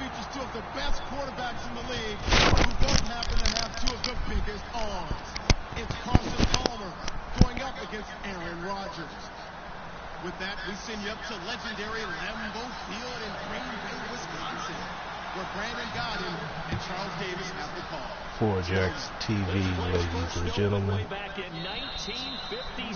features two of the best quarterbacks in the league who both happen to have two of the biggest arms. It's Carson Palmer going up against Aaron Rodgers. With that, we send you up to legendary Lambeau Field in Green Bay, Wisconsin, where Brandon Godden and Charles Davis have the call. Fourjacs T.V, ladies and gentlemen. Way back in 1957,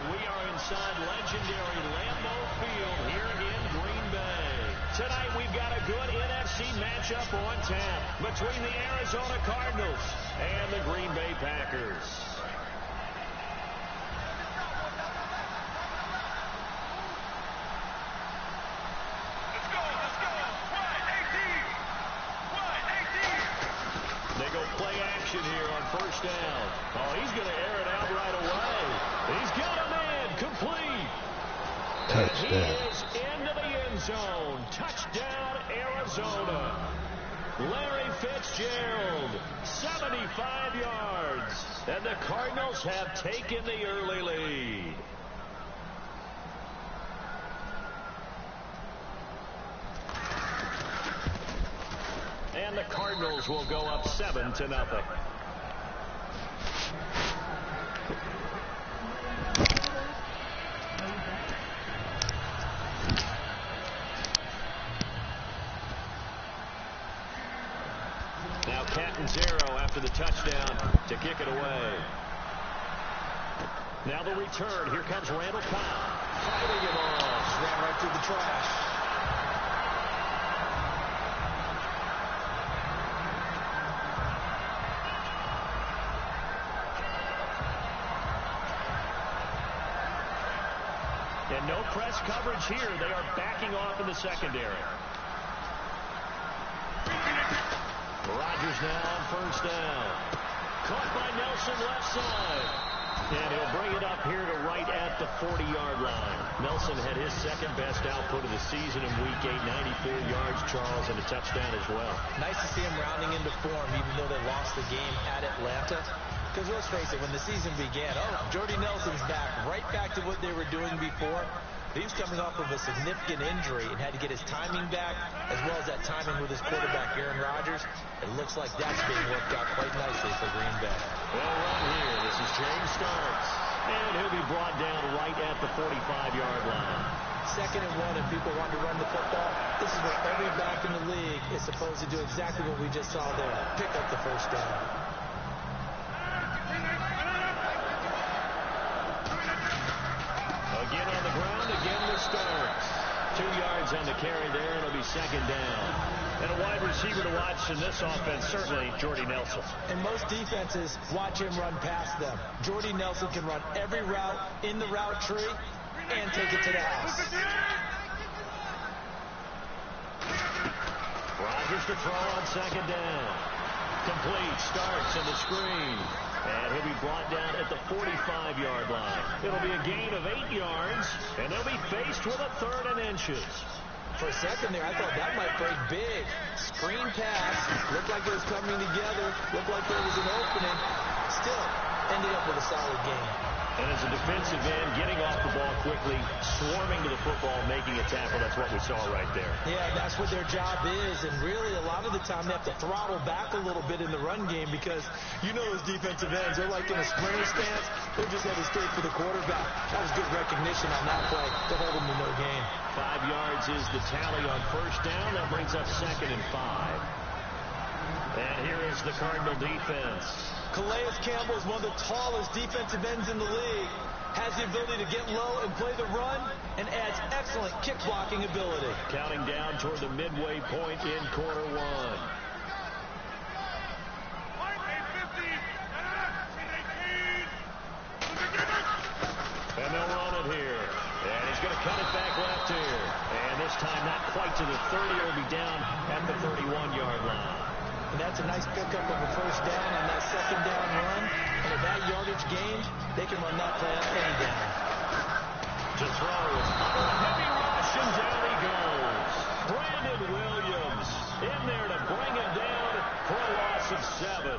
we are inside legendary Lambeau Field here in Green Bay. Tonight, we've got a good NFC matchup on tap between the Arizona Cardinals and the Green Bay Packers. They go play action here on first down. Oh, he's going to air it out right away. He's got a man complete. Touchdown. And he is into the end zone. Touchdown, Arizona. Larry Fitzgerald, 75 yards. And the Cardinals have taken the early lead. And the Cardinals will go up 7-0. Now Catanzaro after the touchdown to kick it away. Now the return. Here comes Randall Cobb. Fighting it off. Ran right through the trash. And no press coverage here. They are backing off in the secondary. Rodgers now on first down. Caught by Nelson left side. And he'll bring it up here to right at the 40-yard line. Nelson had his second best output of the season in Week 8, 94 yards, Charles, and a touchdown as well. Nice to see him rounding into form, even though they lost the game at Atlanta. Because let's face it, when the season began, Jordy Nelson's back, right back to what they were doing before. He was coming off of a significant injury and had to get his timing back, as well as that timing with his quarterback, Aaron Rodgers. It looks like that's being worked out quite nicely for Green Bay. Well run here. This is James Starks. And he'll be brought down right at the 45-yard line. 2nd and 1, and people want to run the football. This is what every back in the league is supposed to do, exactly what we just saw there. Pick up the first down. Again on the ground, again with Starks. 2 yards on the carry there, and it'll be 2nd down. And a wide receiver to watch in this offense, certainly Jordy Nelson. And most defenses watch him run past them. Jordy Nelson can run every route in the route tree and take it to the house. Rodgers to throw on 2nd down. Complete. Starks in the screen. And he'll be brought down at the 45-yard line. It'll be a gain of 8 yards, and they'll be faced with a 3rd and inches. For a second there, I thought that might break big. Screen pass. Looked like it was coming together. Looked like there was an opening. Still, ended up with a solid game. And as a defensive end, getting off the ball quickly, swarming to the football, making a tackle, that's what we saw right there. Yeah, that's what their job is. And really, a lot of the time, they have to throttle back a little bit in the run game because you know those defensive ends, they're like in a sprinter stance. They're just headed straight for the quarterback. That was good recognition on that play to hold them to no gain. 5 yards is the tally on first down. That brings up 2nd and 5. And here is the Cardinal defense. Calais Campbell is one of the tallest defensive ends in the league. Has the ability to get low and play the run, and adds excellent kick blocking ability. Counting down toward the midway point in quarter 1. And they'll run it here. And he's going to cut it back left here. And this time not quite to the 30. It'll be down at the 31-yard line. And that's a nice pickup of a first down on that 2nd down run. And at that yardage gain, they can run that play on any down. To throw. Heavy rush, and down he goes. Brandon Williams in there to bring him down for a loss of 7.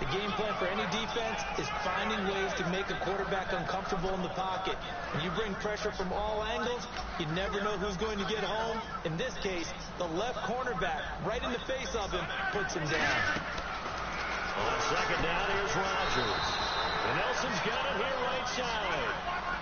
The game plan for any defense is find finding ways to make a quarterback uncomfortable in the pocket. When you bring pressure from all angles, you never know who's going to get home. In this case, the left cornerback, right in the face of him, puts him down. On second down, here's Rodgers. And Nelson's got it here right side.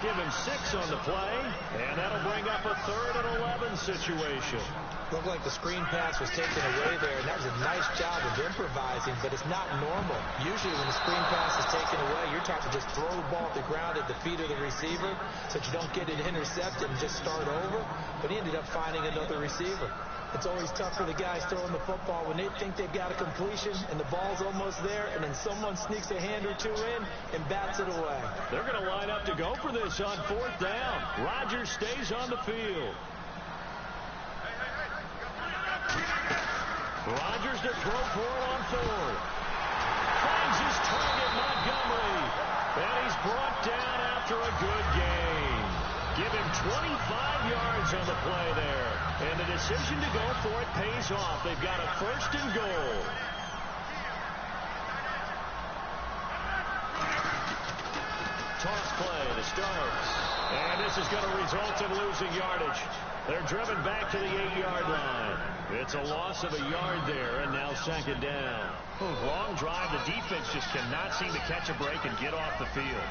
Give him 6 on the play, and that'll bring up a 3rd and 11 situation. Looked like the screen pass was taken away there, and that was a nice job of improvising, but it's not normal. Usually when the screen pass is taken away, you're taught to just throw the ball at the ground at the feet of the receiver so that you don't get it intercepted and just start over, but he ended up finding another receiver. It's always tough for the guys throwing the football when they think they've got a completion and the ball's almost there, and then someone sneaks a hand or two in and bats it away. They're going to line up to go for this on 4th down. Rodgers stays on the field. Rodgers to throw for it on 4th. Finds his target, Montgomery. And he's brought down after a good game. Give him 25 yards on the play there. And the decision to go for it pays off. They've got a 1st and goal. Toss play to start. And this is going to result in losing yardage. They're driven back to the 8-yard line. It's a loss of a yard there, and now 2nd down. Long drive. The defense just cannot seem to catch a break and get off the field.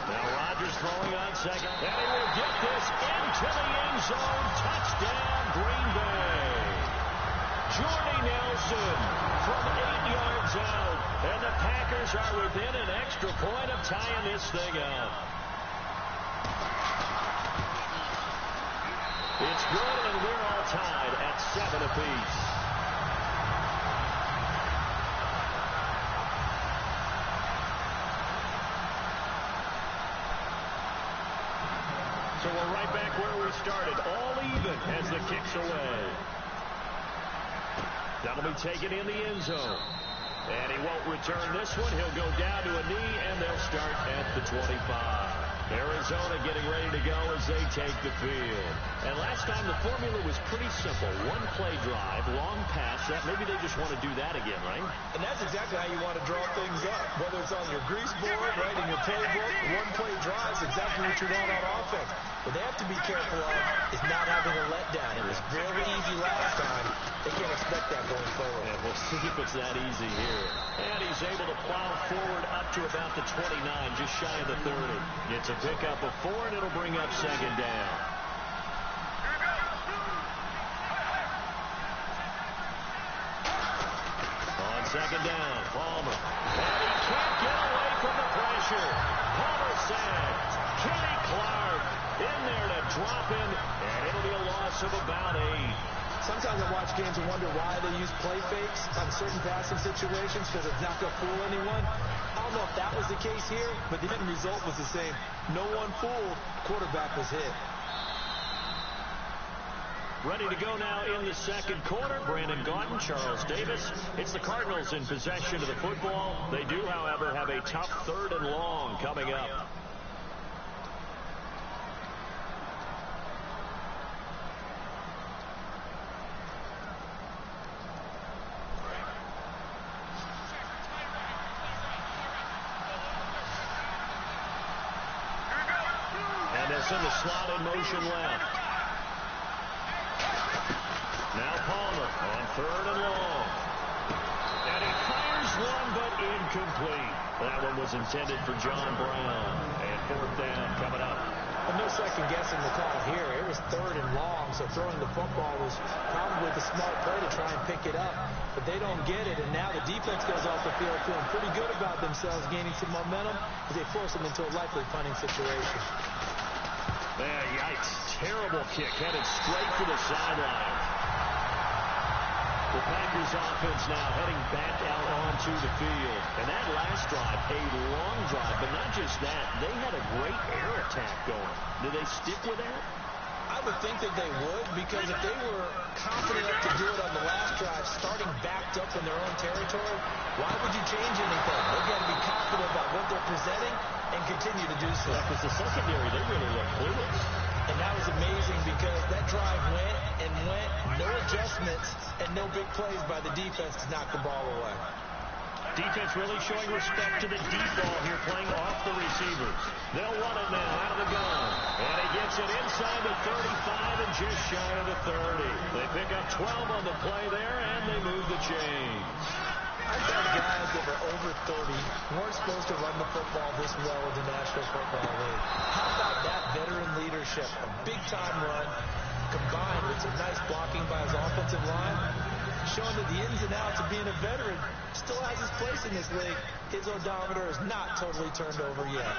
Now Rodgers throwing on 2nd. And he will get this into the end zone. Touchdown, Green Bay. Jordy Nelson from 8 yards out. And the Packers are within an extra point of tying this thing up. It's good, and we're all tied at 7 apiece. So we're right back where we started, all even as the kick's away. That'll be taken in the end zone. And he won't return this one. He'll go down to a knee, and they'll start at the 25. Arizona getting ready to go as they take the field. And last time the formula was pretty simple. 1-play drive, long pass. Maybe they just want to do that again, right? And that's exactly how you want to draw things up. Whether it's on your grease board, right, in your playbook, 1-play drive is exactly what you want on offense. What they have to be careful of is not having a letdown. It was really easy last time. They can't expect that going forward. And we'll see if it's that easy here. And he's able to plow forward up to about the 29, just shy of the 30. It's a pickup of 4, and it'll bring up 2nd down. On 2nd down, Palmer. And he can't get away from the pressure. Palmer sacked. Kenny Clark in there to drop him, and it'll be a loss of about 8. Sometimes I watch games and wonder why they use play fakes on certain passing situations, because it's not going to fool anyone. I don't know if that was the case here, but the end result was the same. No one fooled. Quarterback was hit. Ready to go now in the 2nd quarter. Brandon Gaudin, Charles Davis. It's the Cardinals in possession of the football. They do, however, have a tough 3rd and long coming up. In the slot in motion left. Now Palmer on 3rd and long. And he fires one, but incomplete. That one was intended for John Brown. And 4th down coming up. Well, no second guessing the call here. It was 3rd and long, so throwing the football was probably the smart play to try and pick it up. But they don't get it, and now the defense goes off the field feeling pretty good about themselves, gaining some momentum as they force them into a likely punting situation. Man, yikes. Terrible kick headed straight for the sideline. The Packers offense now heading back out onto the field. And that last drive, a long drive, but not just that. They had a great air attack going. Do they stick with that? I would think that they would, because if they were confident enough to do it on the last drive, starting backed up in their own territory, why would you change anything? They've got to be confident about what they're presenting and continue to do so. Because the secondary, they really look clueless. And that was amazing, because that drive went and went, no adjustments, and no big plays by the defense to knock the ball away. Defense really showing respect to the deep ball here, playing off the receivers. They'll run it now out of the gun. And he gets it inside the 35 and just shy of the 30. They pick up 12 on the play there, and they move the chains. I thought guys that were over 30 weren't supposed to run the football this well in the National Football League. How about that veteran leadership? A big-time run combined with some nice blocking by his offensive line, showing that the ins and outs of being a veteran still has his place in this league. His odometer is not totally turned over yet.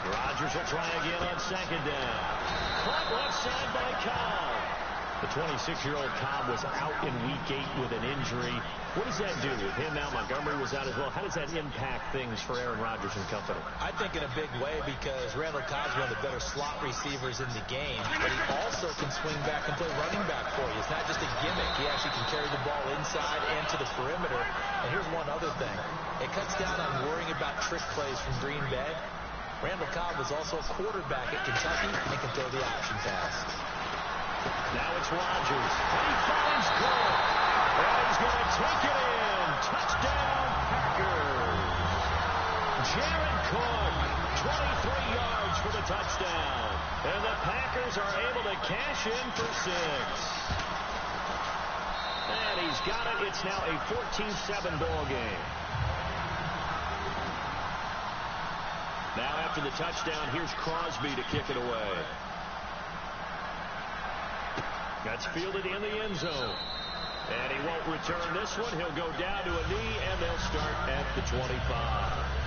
Rodgers will try again on second down. Caught left side by Cobb. The 26-year-old Cobb was out in Week 8 with an injury. What does that do with him now? Montgomery was out as well. How does that impact things for Aaron Rodgers and company? I think in a big way, because Randall Cobb's one of the better slot receivers in the game, but he also can swing back and play running back for you. It's not just a gimmick. He actually can carry the ball inside and to the perimeter. And here's one other thing. It cuts down on worrying about trick plays from Green Bay. Randall Cobb was also a quarterback at Kentucky and can throw the option pass. Now it's Rodgers. And he finds Cook. And he's going to take it in. Touchdown, Packers. Jared Cook, 23 yards for the touchdown. And the Packers are able to cash in for 6. And he's got it. It's now a 14-7 ball game. Now after the touchdown, here's Crosby to kick it away. That's fielded in the end zone. And he won't return this one. He'll go down to a knee, and they'll start at the 25.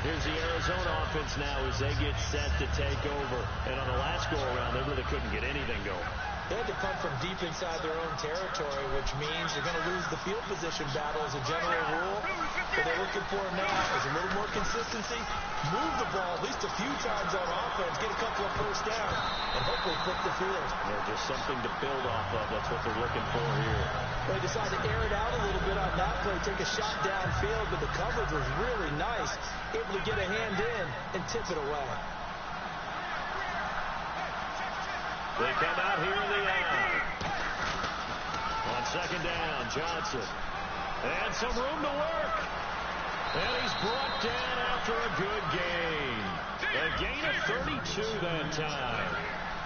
Here's the Arizona offense now as they get set to take over. And on the last go-around, they really couldn't get anything going. They had to punt from deep inside their own territory, which means they're going to lose the field position battle as a general rule. What they're looking for now is a little more consistency, move the ball at least a few times on offense, get a couple of first downs, and hopefully flip the field. Yeah, just something to build off of. That's what they're looking for here. They decided to air it out a little bit on that play, take a shot downfield, but the coverage was really nice, able to get a hand in and tip it away. They come out here in the eye. On second down, Johnson. And some room to work. And he's brought down after a good gain. A gain of 32 that time.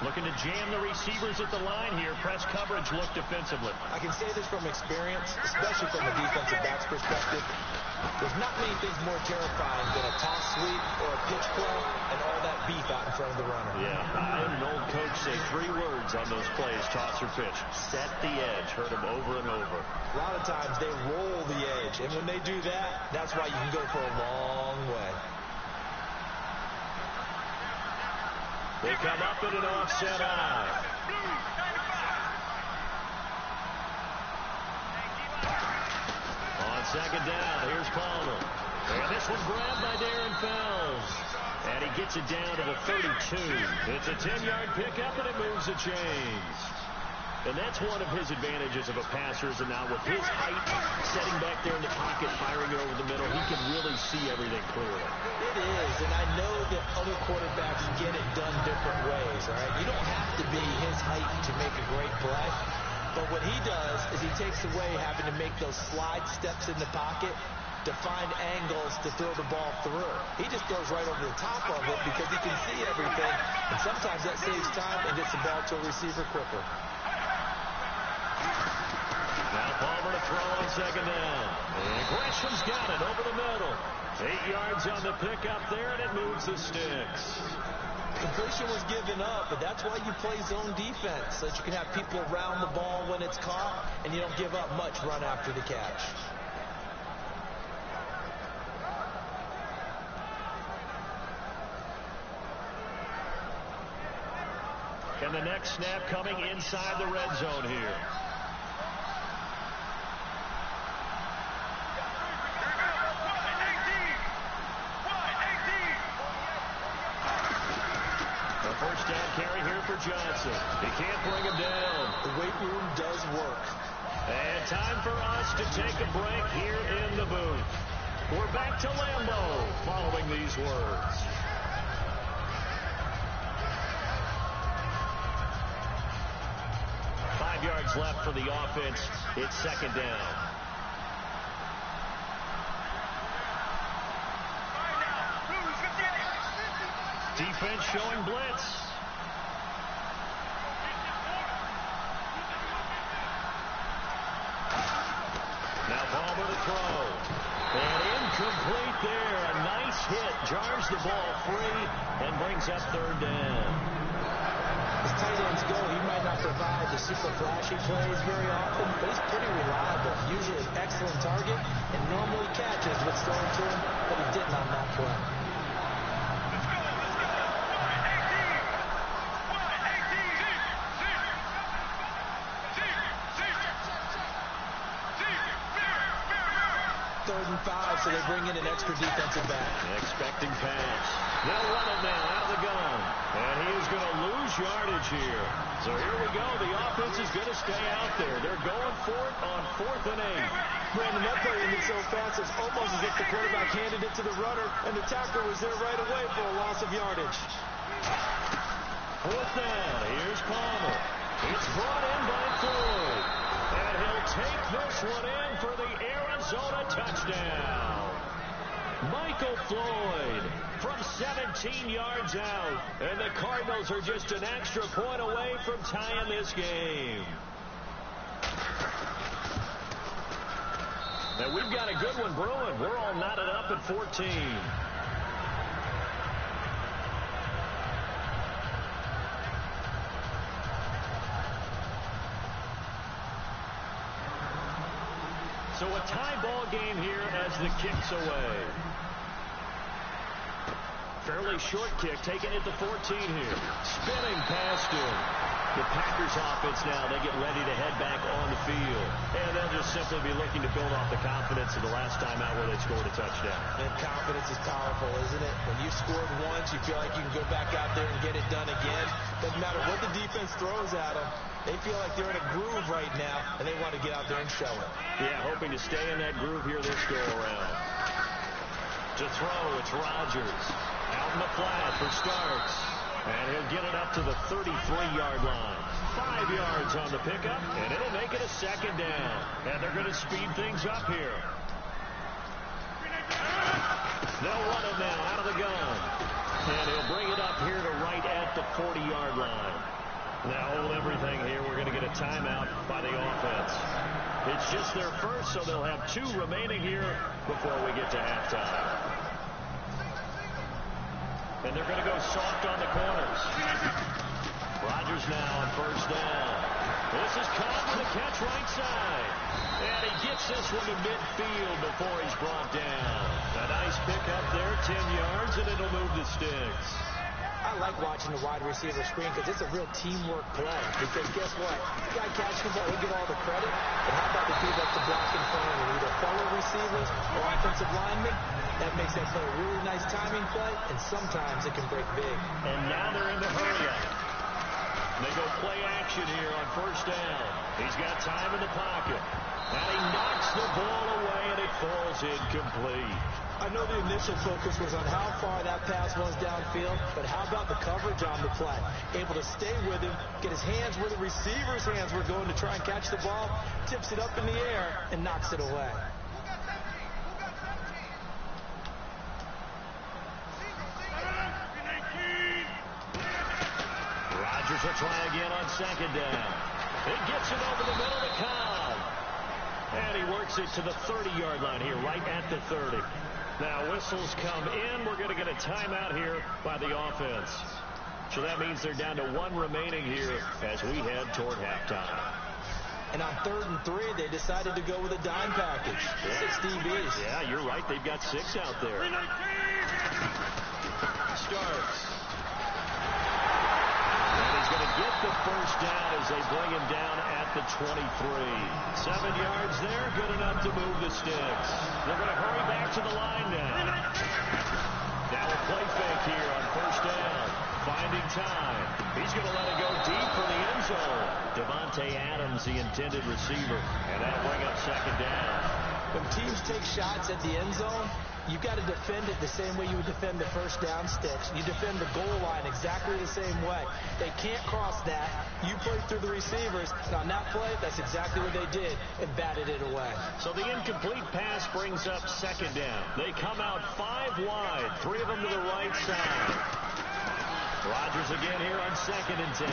Looking to jam the receivers at the line here. Press coverage look defensively. I can say this from experience, especially from a defensive back's perspective. There's not many things more terrifying than a toss sweep or a pitch play and all that beef out in front of the runner. Yeah, I had an old coach say 3 words on those plays, toss or pitch. Set the edge. Heard him over and over. A lot of times they roll the edge, and when they do that, that's why you can go for a long way. They come up in an offset eye. On second down, here's Palmer. And this one grabbed by Darren Fells. And he gets it down to the 32. It's a 10-yard pickup, and it moves the chains. And that's one of his advantages of a passer, is now with his height, setting back there in the pocket, firing it over the middle, he can really see everything clearly. It is, and I know that other quarterbacks get it done different ways, all right? You don't have to be his height to make a great play. But what he does is he takes away having to make those slide steps in the pocket to find angles to throw the ball through. He just throws right over the top of it because he can see everything, and sometimes that saves time and gets the ball to a receiver quicker. Now Palmer to throw on second down. And Gresham's got it over the middle. 8 yards on the pickup there, and it moves the sticks. Completion was given up, but that's why you play zone defense, so that you can have people around the ball when it's caught, and you don't give up much run after the catch. And the next snap coming inside the red zone here. A first down carry here for Johnson. He can't bring him down. The weight room does work. And time for us to take a break here in the booth. We're back to Lambeau following these words. yards left for the offense. It's second down. Defense showing blitz. Now Palmer to throw. And incomplete there. A nice hit. Jars the ball free and brings up third down. As tight ends go, he might not provide the super flashy plays very often, but he's pretty reliable. Usually an excellent target and normally catches what's thrown to him, but he didn't on that play. Third and 5, so they bring in an extra defensive back. Expecting pass. They'll run it now out of the gun. And he is going to lose yardage here. So here we go. The offense is going to stay out there. They're going for it on 4th and 8. Brandon, that play ended so fast, it's almost as if the quarterback handed it to the runner, and the tackler was there right away for a loss of yardage. 4th down. Here's Palmer. It's brought in by Floyd. And he'll take this one in for the Arizona touchdown. Michael Floyd from 17 yards out. And the Cardinals are just an extra point away from tying this game. Now we've got a good one brewing. We're all knotted up at 14. So a tie ball game here as the kick's away. Fairly short kick, taking it to 14 here. Spinning past him. The Packers offense now, they get ready to head back on the field. And they'll just simply be looking to build off the confidence of the last time out where they scored a touchdown. And confidence is powerful, isn't it? When you've scored once, you feel like you can go back out there and get it done again. Doesn't matter what the defense throws at them. They feel like they're in a groove right now, and they want to get out there and show it. Yeah, hoping to stay in that groove here this go-around. To throw, it's Rodgers. Out in the flat for starts. And he'll get it up to the 33-yard line. 5 yards on the pickup, and it'll make it a second down. And they're going to speed things up here. They'll run it now out of the gun. And he'll bring it up here to right at the 40-yard line. Now hold everything here. We're going to get a timeout by the offense. It's just their first, so they'll have 2 remaining here before we get to halftime. And they're going to go soft on the corners. Rodgers now on first down. This is Cobb with a catch right side. And he gets this one to midfield before he's brought down. A nice pickup there, 10 yards, and it'll move the sticks. I like watching the wide receiver screen because it's a real teamwork play. Because guess what? The guy catching the ball, he'll get all the credit. But how about the people to block in front of him? Either fellow receivers or offensive linemen. That makes that play a really nice timing play, and sometimes it can break big. And now they're in the hurry-up. They go play action here on first down. He's got time in the pocket. And he knocks the ball away, and it falls incomplete. I know the initial focus was on how far that pass was downfield, but how about the coverage on the play? Able to stay with him, get his hands where the receiver's hands were going to try and catch the ball, tips it up in the air, and knocks it away. Rodgers will try again on second down. He gets it over the middle to Cobb. And he works it to the 30-yard line here, right at the 30. Now whistles come in. We're going to get a timeout here by the offense. So that means they're down to 1 remaining here as we head toward halftime. And on 3rd and 3, they decided to go with a dime package. 6 DBs. Yeah, you're right. They've got 6 out there. Starts. And he's going to get the first down as they bring him down at the 23. 7 yards there, good enough to move the sticks. They're going to hurry back to the line now. Now a play fake here on first down. Finding time. He's going to let it go deep for the end zone. Devontae Adams, the intended receiver. And that'll bring up second down. When teams take shots at the end zone, You've got to defend it the same way you would defend the first down sticks. You defend the goal line exactly the same way. They can't cross that. You play through the receivers. And on that play, that's exactly what they did and batted it away. So the incomplete pass brings up second down. They come out 5 wide, 3 of them to the right side. Rodgers again here on 2nd and 10.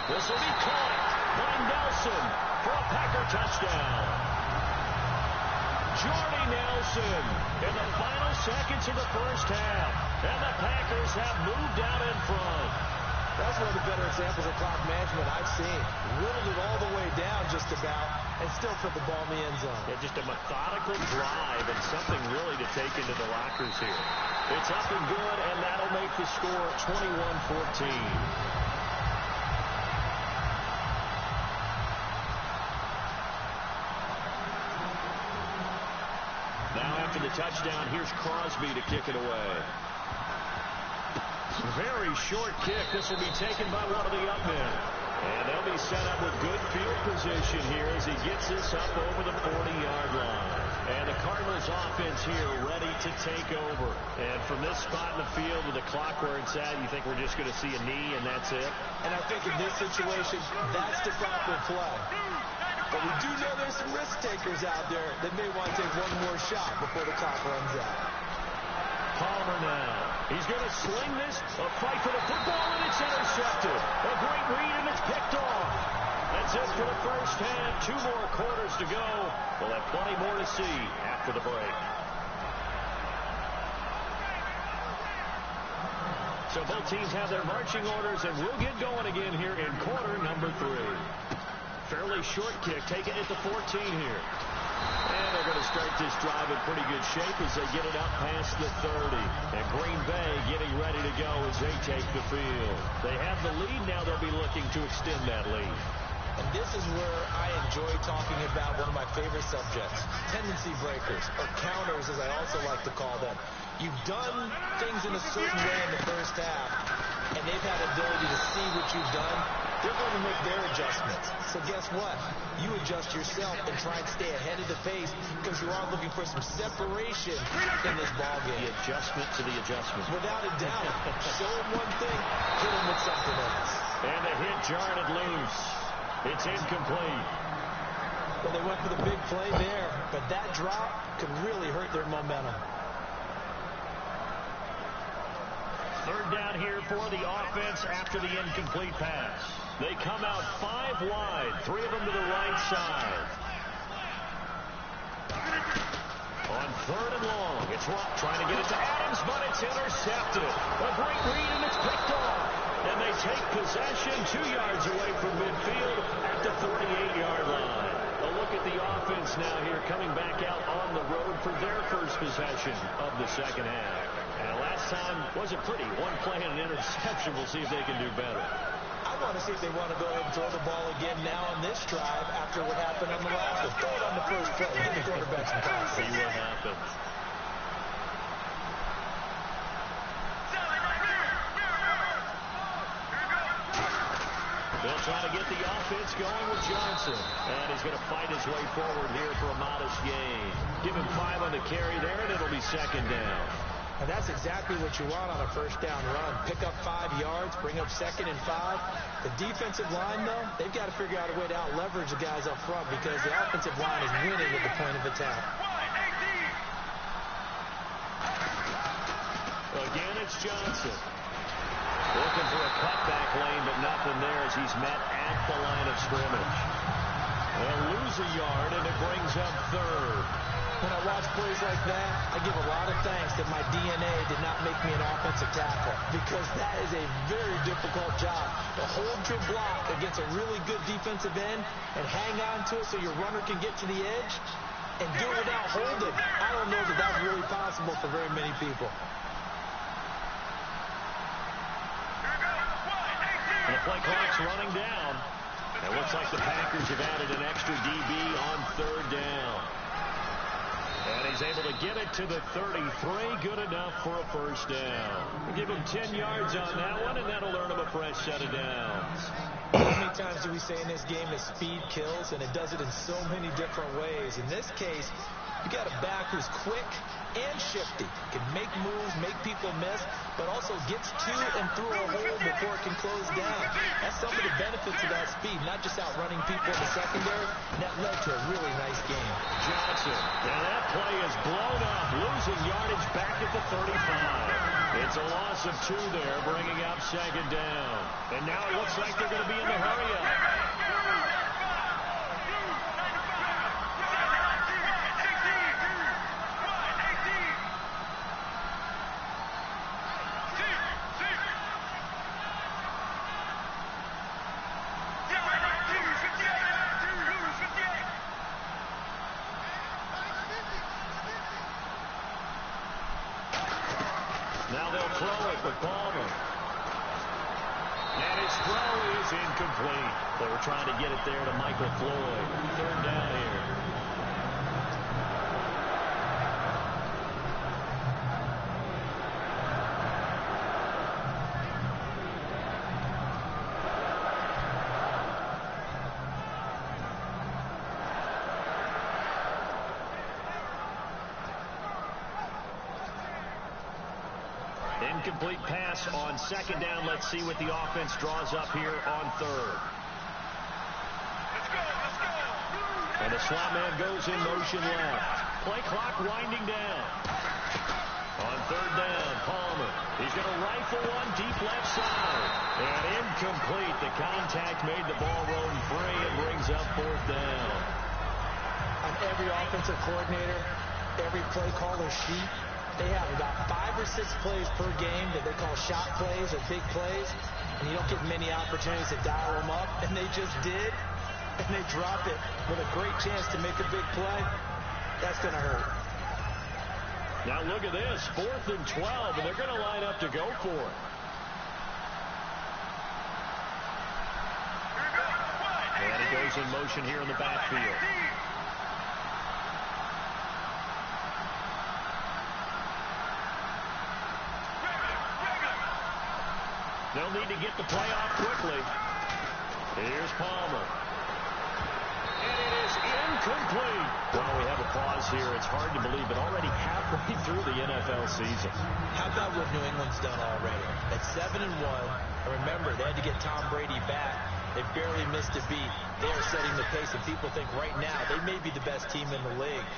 This will be caught by Nelson for a Packer touchdown. Jordy Nelson in the final seconds of the first half. And the Packers have moved out in front. That's one of the better examples of clock management I've seen. Whittled it all the way down just about and still put the ball in the end zone. Yeah, just a methodical drive and something really to take into the lockers here. It's up and good, and that'll make the score 21-14. Now after the touchdown, here's Crosby to kick it away. Very short kick. This will be taken by one of the up men. And they'll be set up with good field position here as he gets this up over the 40-yard line. And the Cardinals offense here ready to take over. And from this spot in the field with the clock where it's at, you think we're just going to see a knee and that's it? And I think in this situation, that's the proper play. But we do know there's some risk takers out there that may want to take one more shot before the clock runs out. Palmer now. He's going to sling this. A fight for the football, and it's intercepted. A great read, and it's picked off. That's it for the first half. 2 more quarters to go. We'll have plenty more to see after the break. So both teams have their marching orders, and we'll get going again here in quarter number 3. Fairly short kick, taking it to 14 here. And they're going to start this drive in pretty good shape as they get it up past the 30. And Green Bay getting ready to go as they take the field. They have the lead. Now they'll be looking to extend that lead. And this is where I enjoy talking about one of my favorite subjects, tendency breakers, or counters as I also like to call them. You've done things in a certain way in the first half, and they've had the ability to see what you've done. They're going to make their adjustments. So guess what? You adjust yourself and try and stay ahead of the pace because you are looking for some separation in this ballgame. The adjustment to the adjustment. Without a doubt. Show them one thing, hit them with something else. And the hit jarred it loose. It's incomplete. Well, they went for the big play there, but that drop could really hurt their momentum. Third down here for the offense after the incomplete pass. They come out 5 wide, 3 of them to the right side. On 3rd and long, it's Rock trying to get it to Adams, but it's intercepted. A great read, and it's picked off. And they take possession 2 yards away from midfield at the 48-yard line. A look at the offense now here coming back out on the road for their first possession of the second half. And last time wasn't pretty. 1 play and an interception. We'll see if they can do better. I want to see if they want to go ahead and throw the ball again now on this drive after what happened on the last one. Throw it on the first play. Get the quarterback some confidence. See what happens. They'll try to get the offense going with Johnson. And he's going to fight his way forward here for a modest gain. Give him 5 on the carry there, and it'll be second down. And that's exactly what you want on a first down run. Pick up 5 yards, bring up 2nd and 5. The defensive line, though, they've got to figure out a way to out-leverage the guys up front because the offensive line is winning at the point of attack. Again, it's Johnson. Looking for a cutback lane, but nothing there as he's met at the line of scrimmage. They'll lose a yard, and it brings up 3rd. When I watch plays like that, I give a lot of thanks that my DNA did not make me an offensive tackle because that is a very difficult job to hold your block against a really good defensive end and hang on to it so your runner can get to the edge and do it without holding. I don't know that that's really possible for very many people. And the play clock's running down. It looks like the Packers have added an extra DB on 3rd down. And he's able to get it to the 33. Good enough for a first down. Give him 10 yards on that one, and that'll earn him a fresh set of downs. How many times do we say in this game that speed kills, and it does it in so many different ways. In this case, You got a back who's quick and shifty. Can make moves, make people miss, but also gets to and through a hole before it can close down. That's some of the benefits of that speed, not just outrunning people in the secondary. And that led to a really nice game. Johnson, and that play is blown up, losing yardage back at the 35. It's a loss of 2 there, bringing up second down. And now it looks like they're going to be in the hurry-up. Now they'll throw it with Palmer. And his throw is incomplete. They were trying to get it there to Michael Floyd. 3rd down here. Incomplete pass on 2nd down. Let's see what the offense draws up here on 3rd. And the slot man goes in motion left. Play clock winding down. On 3rd down, Palmer. He's going to rifle one deep left side. And incomplete. The contact made the ball roam free and brings up 4th down. On every offensive coordinator, every play caller sheet, they have about 5 or 6 plays per game that they call shot plays or big plays, and you don't get many opportunities to dial them up, and they just did, and they drop it with a great chance to make a big play. That's going to hurt. Now look at this, 4th and 12, and they're going to line up to go for it. And he goes in motion here in the backfield. They'll need to get the play off quickly. Here's Palmer. And it is incomplete. Well, we have a pause here. It's hard to believe, but already halfway through the NFL season. How about what New England's done already? At 7-1, and remember, they had to get Tom Brady back. They barely missed a beat. They are setting the pace, and people think right now they may be the best team in the league.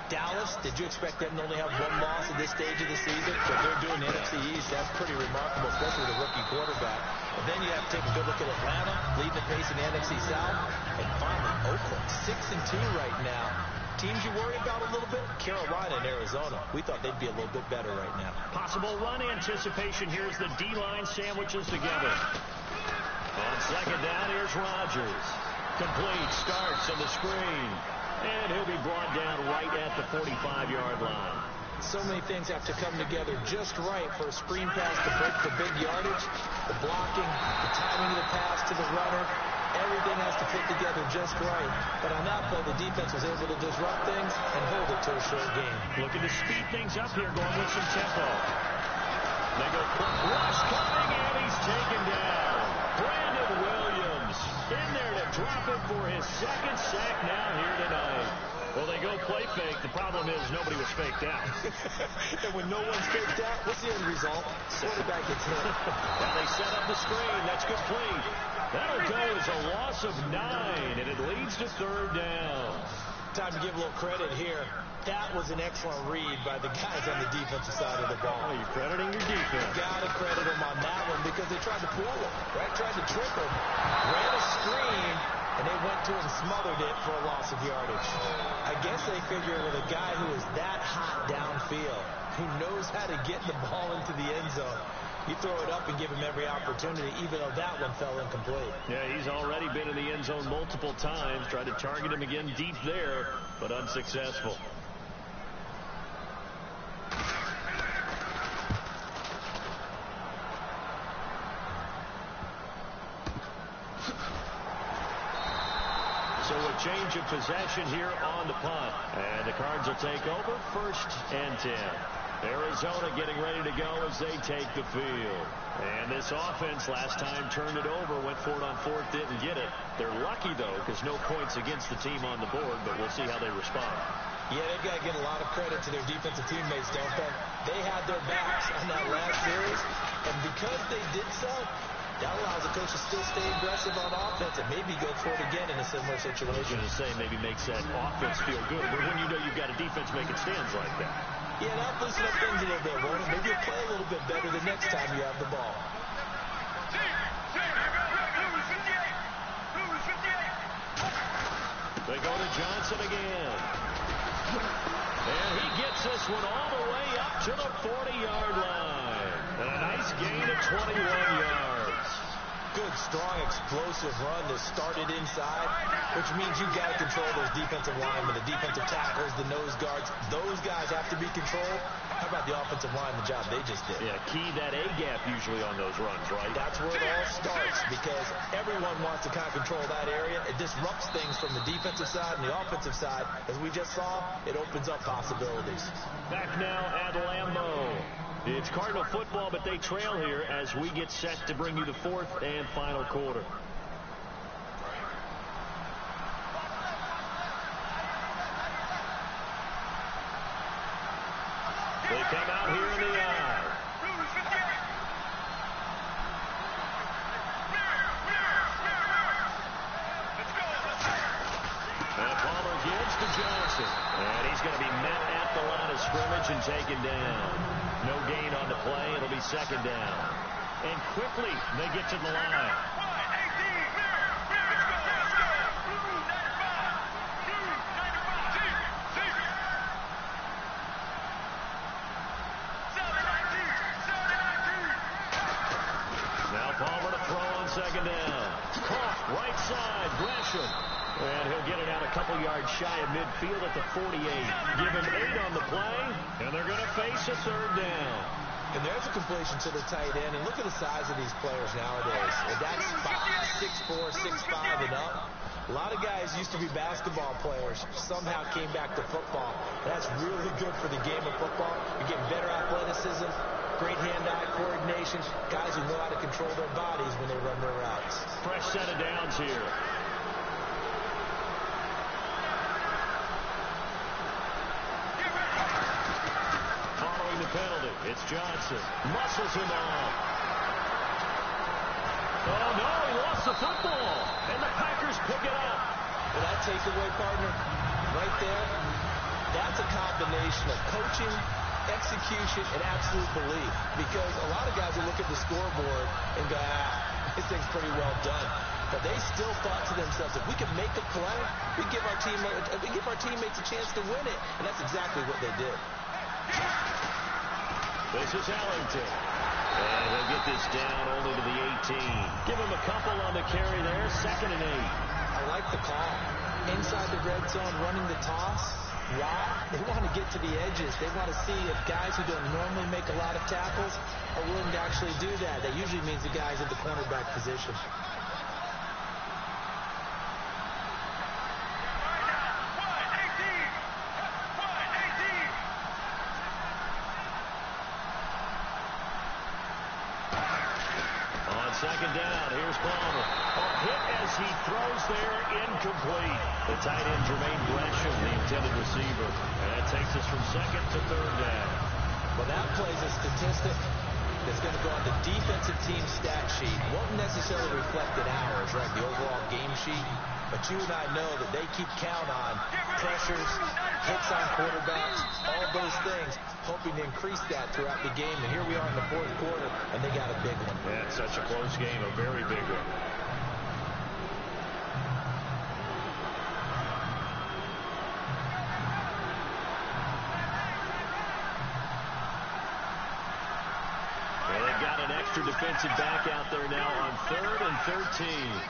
Dallas, did you expect them to only have 1 loss at this stage of the season? What they're doing in the NFC East, that's pretty remarkable, especially with a rookie quarterback. And then you have to take a good look at Atlanta, leading the pace in the NFC South. And finally, Oakland, 6-2 right now. Teams you worry about a little bit? Carolina and Arizona. We thought they'd be a little bit better right now. Possible run anticipation here as the D-line sandwiches together. On 2nd down, here's Rodgers. Complete, starts on the screen. And he'll be brought down right at the 45-yard line. So many things have to come together just right for a screen pass to break for big yardage. The blocking, the timing of the pass to the runner, everything has to fit together just right. But on that play, the defense was able to disrupt things and hold it to a short game. Looking to speed things up here, going with some tempo. They go quick rush coming, and he's taken down. Brandon Williams in there to drop it for his 2nd sack now here tonight. Well, they go play fake. The problem is nobody was faked out. And when no one's faked out, what's the end result? Quarterback gets hit. Well, they set up the screen. That's complete. That'll go as a loss of 9, and it leads to 3rd down. Time to give a little credit here. That was an excellent read by the guys on the defensive side of the ball. Oh, you're crediting your defense. Gotta credit them on that one because they tried to fool him, right? Tried to trick him. Ran a screen, and they went to him, smothered it for a loss of yardage. I guess they figure with a guy who is that hot downfield, who knows how to get the ball into the end zone, you throw it up and give him every opportunity, even though that one fell incomplete. Yeah, he's already been in the end zone multiple times. Tried to target him again deep there, but unsuccessful. So a change of possession here on the punt. And the Cards will take over 1st and 10. Arizona getting ready to go as they take the field. And this offense last time turned it over, went for it on 4th, didn't get it. They're lucky, though, because no points against the team on the board, but we'll see how they respond. Yeah, they've got to get a lot of credit to their defensive teammates, don't they? They had their backs on that last series, and because they did so, that allows the coach to still stay aggressive on offense and maybe go for it again in a similar situation. I was going to say maybe makes that offense feel good, but when you know you've got a defense making stands like that. Yeah, that'll loosen up things a little bit, won't it? Maybe you'll play a little bit better the next time you have the ball. They go to Johnson again. And he gets this one all the way up to the 40-yard line. And a nice gain of 21 yards. Good, strong, explosive run that started inside, which means you've got to control those defensive linemen, the defensive tackles, the nose guards. Those guys have to be controlled. How about the offensive line, the job they just did? Yeah, key that A-gap usually on those runs, right? That's where it all starts because everyone wants to kind of control that area. It disrupts things from the defensive side and the offensive side. As we just saw, it opens up possibilities. Back now at Lambeau. It's Cardinal football, but they trail here as we get set to bring you the fourth and final quarter. They come out here in the eye. And Palmer gives to Johnson. And he's going to be met at the line of scrimmage and taken down. No gain on the play. It'll be second down. And quickly they get to the line. Now Palmer to throw on second down. Caught right side. Gresham. And he'll get it out a couple yards shy of midfield at the 48. Give him 8 on the play, and they're going to face a third down. And there's a completion to the tight end. And look at the size of these players nowadays. And that's 6'4", 6'5", and up. A lot of guys used to be basketball players, somehow came back to football. And that's really good for the game of football. You're getting better athleticism, great hand-eye coordination, guys who know how to control their bodies when they run their routes. Fresh set of downs here. Following the penalty, it's Johnson. Muscles him off. Oh, no, he lost the football. And the Packers pick it up. And that takeaway, partner, right there, that's a combination of coaching, execution, and absolute belief. Because a lot of guys will look at the scoreboard and go, this thing's pretty well done. But they still thought to themselves, if we can make a play, we give our teammates a chance to win it. And that's exactly what they did. This is Ellington. And he'll get this down only to the 18. Give him a couple on the carry there. 2nd and 8. I like the call. Inside the red zone, running the toss. Why? They want to get to the edges. They want to see if guys who don't normally make a lot of tackles are willing to actually do that. That usually means the guys at the cornerback position. Second down, here's Palmer. A hit as he throws there, incomplete. The tight end, Jermaine Gresham, the intended receiver. And that takes us from 2nd to 3rd down. Well, that plays a statistic that's going to go on the defensive team stat sheet. Won't necessarily reflect in ours, right, the overall game sheet. But you and I know that they keep count on pressures, hits on quarterbacks, all those things, hoping to increase that throughout the game. And here we are in the 4th quarter, and they got a big one. Yeah, it's such a close game, a very big one. Well, they've got an extra defensive back out there now on 3rd and 13.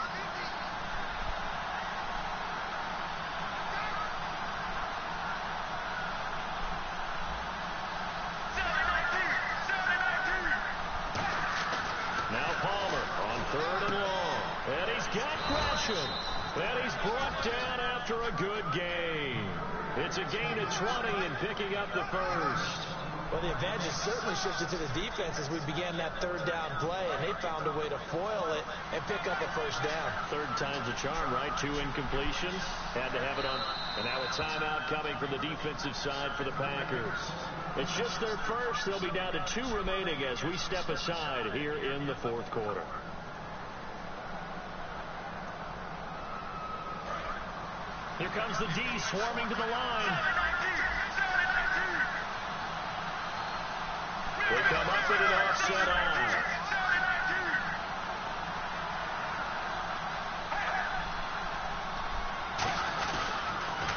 Now Palmer on 3rd and long. And he's got Gresham. And he's brought down after a good gain. It's a gain of 20 and picking up the first. Well, the advantage has certainly shifted to the defense as we began that third down play, and they found a way to foil it and pick up a first down. Third time's a charm, right? 2 incompletions. Had to have it on. And now a timeout coming from the defensive side for the Packers. It's just their first. They'll be down to 2 remaining as we step aside here in the fourth quarter. Here comes the D swarming to the line. They come up with an offset eye.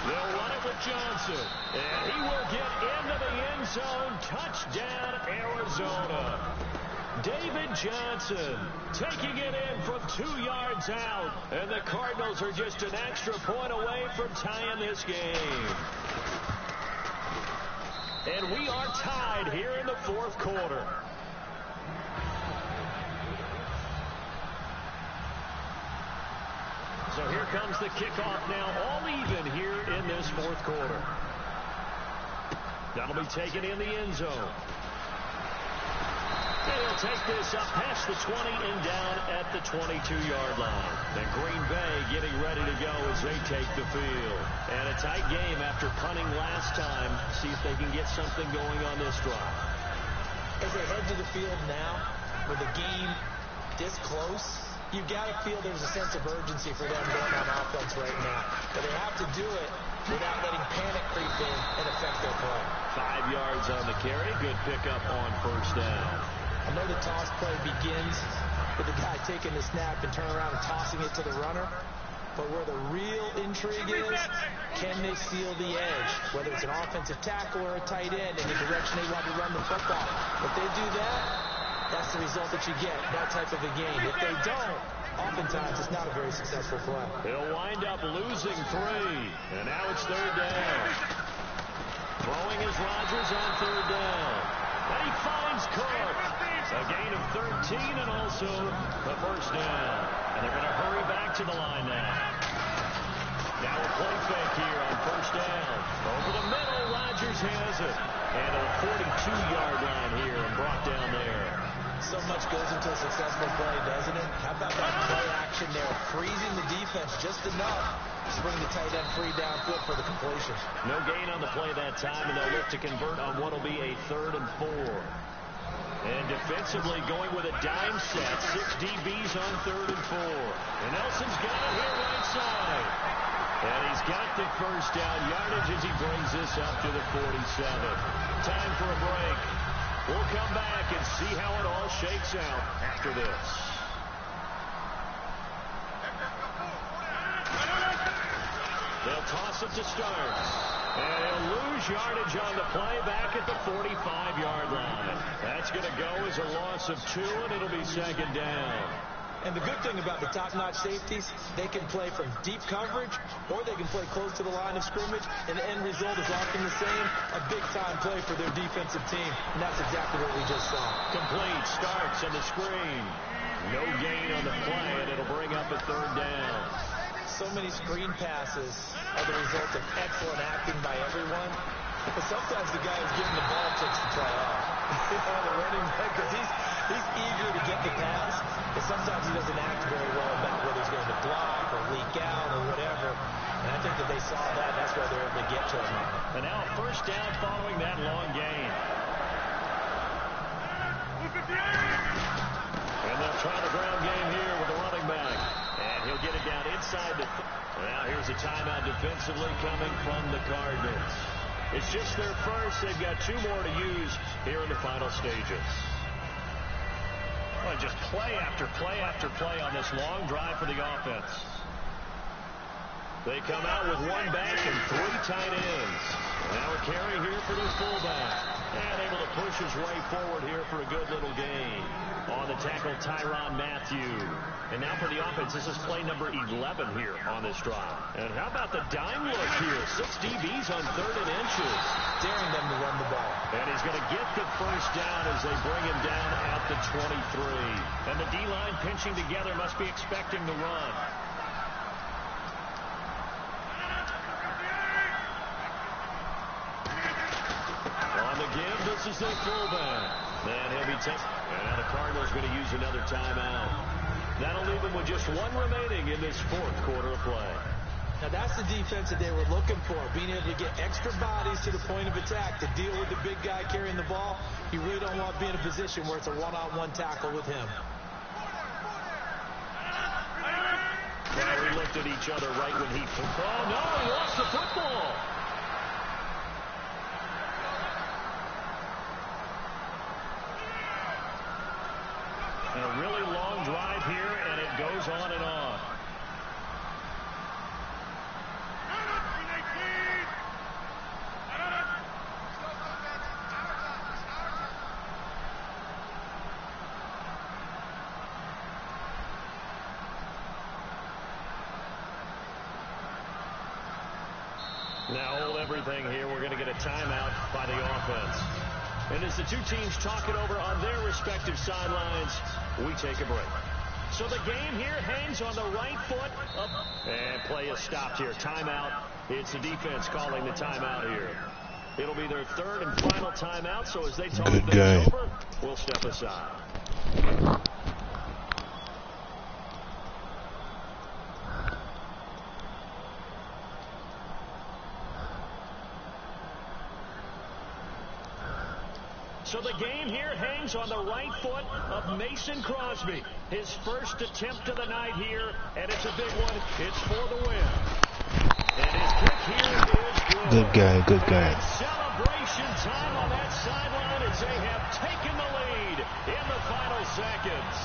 They'll run it with Johnson. And he will get into the end zone. Touchdown, Arizona. David Johnson taking it in from 2 yards out. And the Cardinals are just an extra point away from tying this game. And we are tied here in the fourth quarter. So here comes the kickoff now, all even here in this fourth quarter. That'll be taken in the end zone. And he'll take this up past the 20 and down at the 22-yard line. And Green Bay getting ready to go as they take the field. And a tight game after punting last time. See if they can get something going on this drive. As they head to the field now, with the game this close, you've got to feel there's a sense of urgency for them going on offense right now. But they have to do it without letting panic creep in and affect their play. 5 yards on the carry. Good pickup on first down. I know the toss play begins with the guy taking the snap and turning around and tossing it to the runner. But where the real intrigue is, can they seal the edge? Whether it's an offensive tackle or a tight end in the direction they want to run the football. If they do that, that's the result that you get, that type of a game. If they don't, oftentimes it's not a very successful play. They'll wind up losing 3. And now it's third down. Throwing is Rodgers on third down. And he finds Cook. A gain of 13 and also the first down. And they're going to hurry back to the line now. Now a play fake here on first down. Over the middle, Rodgers has it. And a 42-yard line here and brought down there. So much goes into a successful play, doesn't it? How about that play action there, freezing the defense just enough to bring the tight end free downfield for the completion. No gain on the play that time, and they'll look to convert on what will be a 3rd and 4. And defensively going with a dime set. 6 DBs on 3rd and 4. And Nelson's got it here right side. And he's got the first down yardage as he brings this up to the 47. Time for a break. We'll come back and see how it all shakes out after this. They'll toss it to start. And he'll lose yardage on the play back at the 45-yard line. That's going to go as a loss of 2, and it'll be second down. And the good thing about the top-notch safeties, they can play from deep coverage or they can play close to the line of scrimmage, and the end result is often the same, a big-time play for their defensive team. And that's exactly what we just saw. Complete, starts on the screen. No gain on the play, and it'll bring up a third down. So many screen passes are the result of excellent acting by everyone. But sometimes the guy who's getting the ball takes the play off. The running back, because he's eager to get the pass, but sometimes he doesn't act very well about whether he's going to block or leak out or whatever. And I think that they saw that. That's why they're able to get to him. And now a first down following that long gain. And they'll try the ground game here with the running back. And he'll get it down inside the... Now here's a timeout defensively coming from the Cardinals. It's just their first. They've got 2 more to use here in the final stages. Well, just play after play after play on this long drive for the offense. They come out with 1 back and 3 tight ends. Now a carry here for their fullback. And able to push his way forward here for a good little gain. On the tackle, Tyrann Mathieu. And now for the offense, this is play number 11 here on this drive. And how about the dime look here? 6 DBs on 3rd and inches. Daring them to run the ball. And he's going to get the first down as they bring him down at the 23. And the D-line pinching together, must be expecting the run. On the give, this is their fullback. And he'll be taken. And now the Cardinals going to use another timeout. That'll leave them with just one remaining in this fourth quarter of play. Now that's the defense that they were looking for, being able to get extra bodies to the point of attack to deal with the big guy carrying the ball. You really don't want to be in a position where it's a one-on-one tackle with him. Well, we looked at each other right when he... Oh, no, he lost the football. And a really long drive here, and it goes on and on. Now hold everything here. We're going to get a timeout by the offense. And as the two teams talk it over on their respective sidelines, we take a break. So the game here hangs on the right foot. And play is stopped here. Timeout. It's the defense calling the timeout here. It'll be their third and final timeout. So as they talk things over, we'll step aside. So the game here hangs on the right foot of Mason Crosby. His first attempt of the night here, and it's a big one. It's for the win. And his kick here is good. Good guy, good guy. And celebration time on that sideline as they have taken the lead in the final seconds.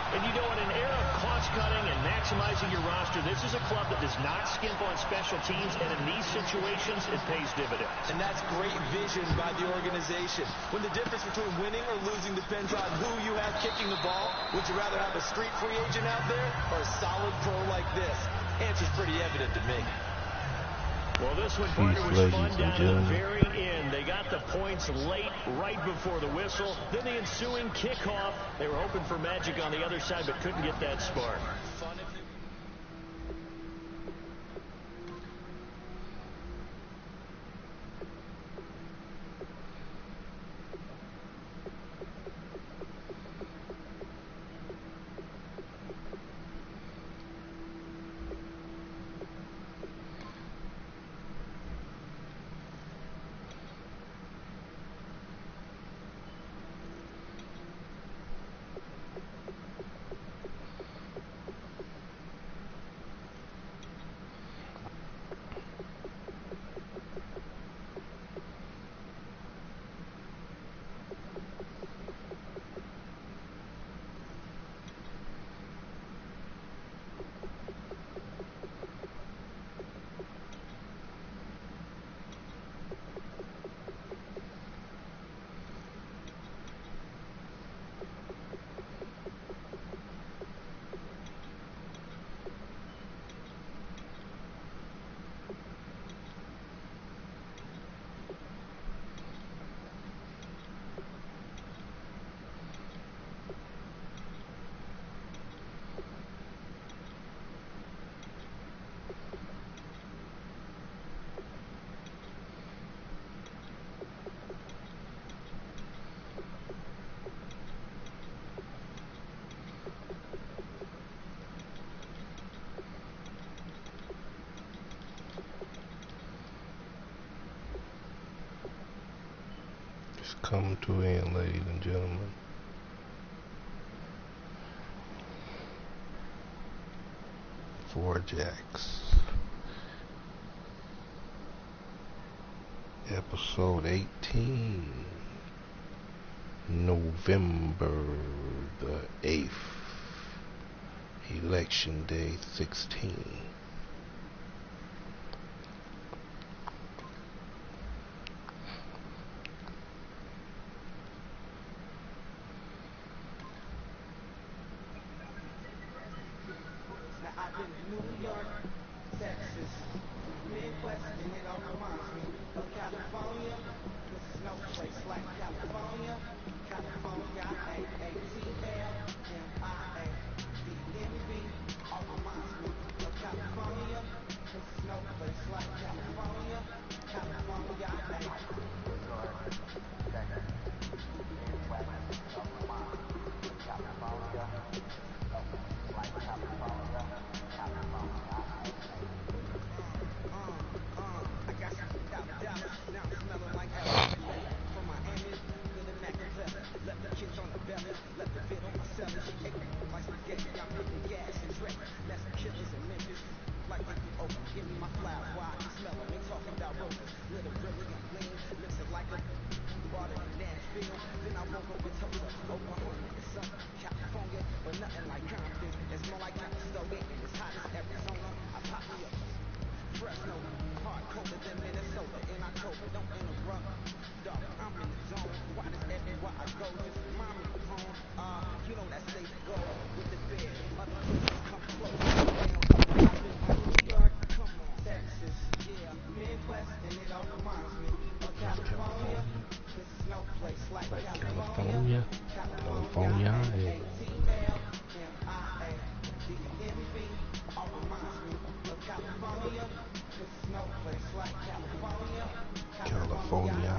And you know, in an era of cost-cutting and maximizing your roster, this is a club that does not skimp on special teams, and in these situations, it pays dividends. And that's great vision by the organization. When the difference between winning or losing depends on who you have kicking the ball, would you rather have a street free agent out there or a solid pro like this? Answer's pretty evident to me. Well, this one, partner, was fun down to the very end. They got the points late, right before the whistle. Then the ensuing kickoff. They were hoping for magic on the other side, but couldn't get that spark. Come to an end, ladies and gentlemen. Fourjacs. Episode 18. November the 8th. Election Day 16. California. California.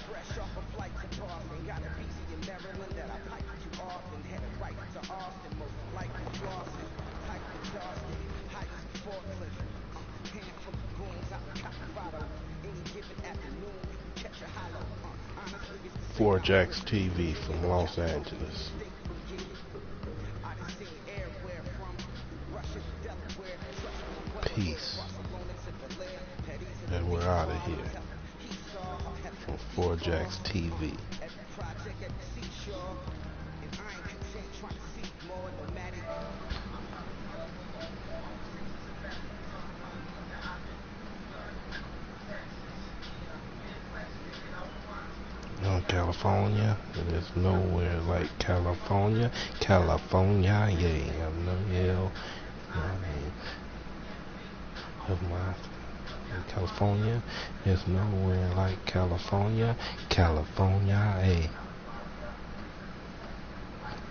Fresh off a flight to Boston, got a BC in Maryland that I pipe too often. Headed right to Austin, most likely Flossin. Type exhausted, high as a forklift. Handful of goons out in Colorado. Any given afternoon, you can catch a hollow. Honestly, it's the Fourjacs T.V from Los Angeles. I done seen everywhere from Russia to Delaware. Peace. And we're out of here. From Fourjacs T.V. California, there's nowhere like California. California, yeah, I'm no hell. Of my California, there's nowhere like California. California, eh?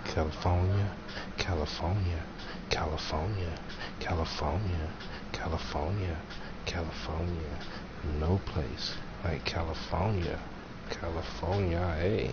California, California, California, California, California, California. No place like California. California, eh?